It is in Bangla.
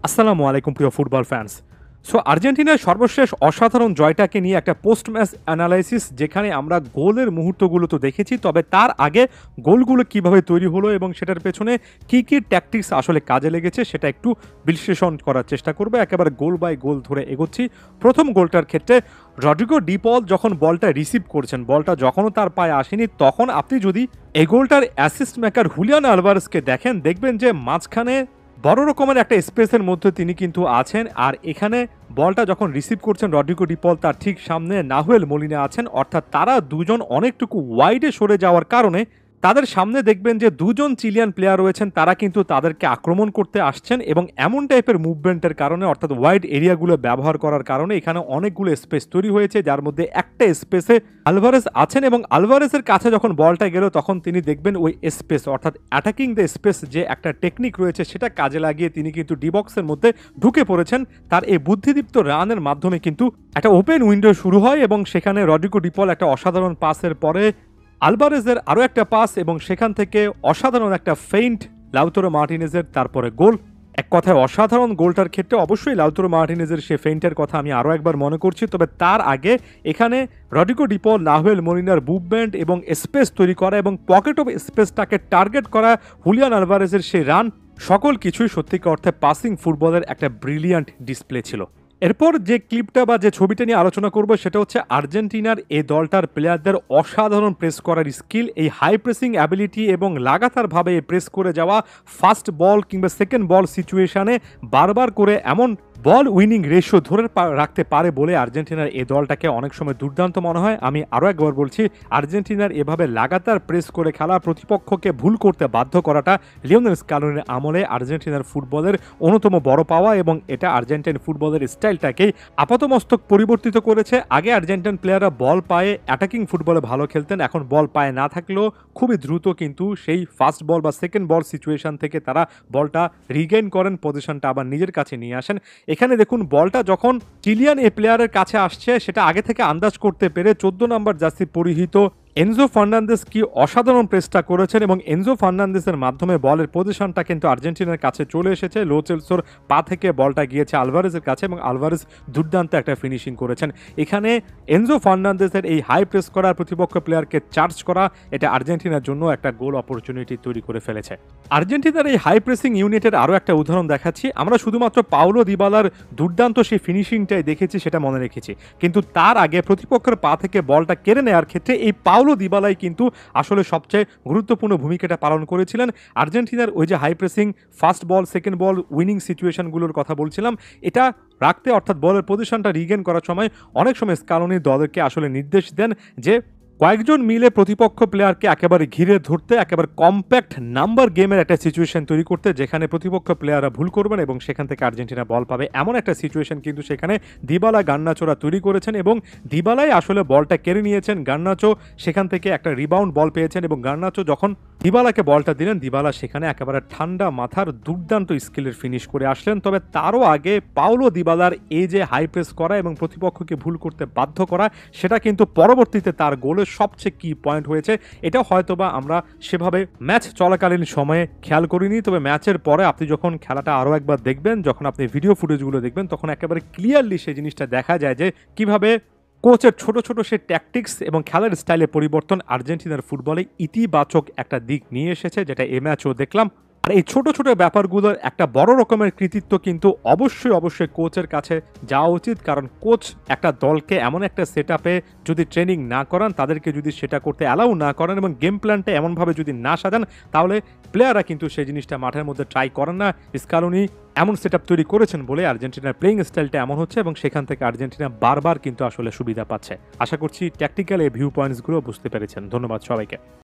আসসালামু আলাইকুম প্রিয় ফুটবল ফ্যান্স। আর্জেন্টিনার সর্বশেষ অসাধারণ জয়টাকে নিয়ে একটা পোস্ট ম্যাচ অ্যানালাইসিস, যেখানে আমরা গোলের মুহূর্তগুলো তো দেখেছি, তবে তার আগে গোলগুলো কিভাবে তৈরি হলো এবং সেটার পেছনে কী কী ট্যাকটিক্স আসলে কাজে লেগেছে সেটা একটু বিশ্লেষণ করার চেষ্টা করবো। একেবারে গোল বাই গোল ধরে এগোচ্ছি। প্রথম গোলটার ক্ষেত্রে রড্রিগো ডি পল যখন বলটা রিসিভ করছেন, বলটা যখনও তার পায়ে আসেনি, তখন আপনি যদি এই গোলটার অ্যাসিস্ট মেকার হুলিয়ান আলভারেজকে দেখেন, দেখবেন যে মাঝখানে বড় রকমের একটা স্পেসের মধ্যে তিনি কিন্তু আছেন। আর এখানে বলটা যখন রিসিভ করছেন রড্রিগো ডি পল, তার ঠিক সামনে নাহুয়েল মোলিনা আছেন, অর্থাৎ তারা দুজন অনেকটুকু ওয়াইডে সরে যাওয়ার কারণে তাদের সামনে দেখবেন যে দুজন চিলিয়ান প্লেয়ার রয়েছেন, তারা কিন্তু তাদেরকে আক্রমণ করতে আসছেন এবং এমন টাইপের মুভমেন্টের কারণে, অর্থাৎ ওয়াইড এরিয়াগুলো ব্যবহার করার কারণে এখানে অনেকগুলো স্পেস তৈরি হয়েছে, যার মধ্যে একটা স্পেসে আলভারেজ আছেন এবং আলভারেজের কাছে যখন বলটা গেল তখন তিনি দেখবেন ওই স্পেস, অর্থাৎ অ্যাটাকিং দ্য স্পেস যে একটা টেকনিক রয়েছে সেটা কাজে লাগিয়ে তিনি কিন্তু ডিবক্সের মধ্যে ঢুকে পড়েছেন। তার এই বুদ্ধিদীপ্ত রানের মাধ্যমে কিন্তু একটা ওপেন উইন্ডো শুরু হয় এবং সেখানে রড্রিগো ডি পল একটা অসাধারণ পাসের পরে আলভারেজের আরও একটা পাস এবং সেখান থেকে অসাধারণ একটা ফেইন্ট লাউতারো মার্টিনেজের, তারপরে গোল। এক কথায় অসাধারণ গোলটার ক্ষেত্রে অবশ্যই লাউতারো মার্টিনেজের সে ফেইন্টের কথা আমি আরও একবার মনে করছি, তবে তার আগে এখানে রড্রিগো ডি পল, নাহুয়েল মোলিনার মুভমেন্ট এবং স্পেস তৈরি করা এবং পকেট অফ স্পেসটাকে টার্গেট করা হুলিয়ান আলভারেজের সেই রান, সকল কিছুই সত্যিকার অর্থে পাসিং ফুটবলের একটা ব্রিলিয়ান্ট ডিসপ্লে ছিল। এরপর যে ক্লিপটা বা যে ছবিটা নিয়ে আলোচনা করবো সেটা হচ্ছে আর্জেন্টিনার এই দলটার প্লেয়ারদের অসাধারণ প্রেস করার স্কিল, এই হাই প্রেসিং অ্যাবিলিটি এবং লাগাতারভাবে প্রেস করে যাওয়া, ফার্স্ট বল কিংবা সেকেন্ড বল সিচুয়েশানে বারবার করে এমন বল উইনিং রেশিও ধরে রাখতে পারে বলে আর্জেন্টিনার এই দলটাকে অনেক সময় দুর্দান্ত মনে হয়। আমি আরও একবার বলছি, আর্জেন্টিনার এভাবে লাগাতার প্রেস করে খেলা, প্রতিপক্ষকে ভুল করতে বাধ্য করাটা লিওনেল স্ক্যালোনির আমলে আর্জেন্টিনার ফুটবলের অন্যতম বড় পাওয়া এবং এটা আর্জেন্টাইন ফুটবলের স্টাইলটাকেই আপাতমস্তক পরিবর্তিত করেছে। আগে আর্জেন্টাইন প্লেয়াররা বল পায়ে অ্যাটাকিং ফুটবলে ভালো খেলতেন, এখন বল পায়ে না থাকলেও খুবই দ্রুত কিন্তু সেই ফার্স্ট বল বা সেকেন্ড বল সিচুয়েশন থেকে তারা বলটা রিগেইন করেন, পজিশনটা আবার নিজের কাছে নিয়ে আসেন। এখানে দেখুন বলটা যখন চিলিয়ান এ প্লেয়ারের কাছে আসছে সেটা আগে থেকে আন্দাজ করতে পেরে 14 নম্বর জার্সি পরিহিত এনজো ফার্নান্দেস কি অসাধারণ প্রেসটা করেছেন এবং এনজো ফার্নান্দেসের মাধ্যমে বলের পজিশনটা কিন্তু আর্জেন্টিনার কাছে চলে এসেছে। লো চেলসোর পা থেকে বলটা গিয়েছে আলভারেজের কাছে এবং আলভারেজ দুর্দান্ত একটা ফিনিশিং করেছেন। এখানে এনজো ফার্নান্দেসের এই হাই প্রেস করার, প্রতিপক্ষ প্লেয়ারকে চার্জ করা, এটা আর্জেন্টিনার জন্য একটা গোল অপরচুনিটি তৈরি করে ফেলেছে। আর্জেন্টিনার এই হাই প্রেসিং ইউনিটের আরও একটা উদাহরণ দেখাচ্ছি। আমরা শুধুমাত্র পাউলো দিবালার দুর্দান্ত সেই ফিনিশিংটাই দেখেছি, সেটা মনে রেখেছি, কিন্তু তার আগে প্রতিপক্ষের পা থেকে বলটা কেড়ে নেওয়ার ক্ষেত্রে এই পাউলো দিবালাই কিন্তু আসলে সবচেয়ে গুরুত্বপূর্ণ ভূমিকাটা পালন করেছিলেন। আর্জেন্টিনার ওই যে হাই প্রেসিং ফার্স্ট বল সেকেন্ড বল উইনিং সিচুয়েশনগুলোর কথা বলছিলাম, এটা রাখতে অর্থাৎ বলের পজিশনটা রিগেন করার সময় অনেক সময় স্ক্যালোনি দলকে আসলে নির্দেশ দেন যে কয়েকজন মিলে প্রতিপক্ষ প্লেয়ারকে একেবারে ঘিরে ধরতে, একেবারে কম্প্যাক্ট নাম্বার গেমের একটা সিচুয়েশন তৈরি করতে, যেখানে প্রতিপক্ষ প্লেয়াররা ভুল করবেন এবং সেখান থেকে আর্জেন্টিনা বল পাবে, এমন একটা সিচুয়েশন কিন্তু সেখানে দিবালা গার্নাচোরা তৈরি করেছেন এবং দিবালাই আসলে বলটা কেড়ে নিয়েছেন। গার্নাচো সেখান থেকে একটা রিবাউন্ড বল পেয়েছেন এবং গার্নাচো যখন দিবালাকে বলটা দিলেন, দিবালা সেখানে একেবারে ঠান্ডা মাথার দুর্দান্ত স্কিলের ফিনিশ করে আসলেন। তবে তারও আগে পাউলো দিবালার এই যে হাই প্রেস করা এবং প্রতিপক্ষকে ভুল করতে বাধ্য করা, সেটা কিন্তু পরবর্তীতে তার গোলের সবচেয়ে কি পয়েন্ট হয়েছে। এটা হয়তোবা আমরা সেভাবে ম্যাচ চলাকালীন সময়ে খেয়াল করিনি, তবে ম্যাচের পরে আপনি যখন খেলাটা আরও একবার দেখবেন, যখন আপনি ভিডিও ফুটেজগুলো দেখবেন, তখন একেবারে ক্লিয়ারলি সেই জিনিসটা দেখা যায় যে কিভাবে কোচের ছোট ছোট সে ট্যাকটিক্স এবং খেলার স্টাইলে পরিবর্তন আর্জেন্টিনার ফুটবলে ইতিবাচক একটা দিক নিয়ে এসেছে, যেটা এ ম্যাচও দেখলাম। আর এই ছোট ছোট ব্যাপারগুলোর একটা বড় রকমের কৃতিত্ব কিন্তু অবশ্যই কোচের কাছে যাওয়া উচিত, কারণ কোচ একটা দলকে এমন একটা সেট আপে যদি ট্রেনিং না করান, তাদেরকে যদি সেটা করতে অ্যালাউ না করেন এবং গেম প্ল্যানটা এমনভাবে যদি না সাজান, তাহলে প্লেয়াররা কিন্তু সেই জিনিসটা মাঠের মধ্যে ট্রাই করেন না। স্ক্যালোনি এমন সেট আপ তৈরি করেছেন বলে আর্জেন্টিনার প্লেইং স্টাইলটা এমন হচ্ছে এবং সেখান থেকে আর্জেন্টিনা বারবার কিন্তু আসলে সুবিধা পাচ্ছে। আশা করছি ট্যাকটিক্যাল এই ভিউ পয়েন্টসগুলো বুঝতে পেরেছেন। ধন্যবাদ সবাইকে।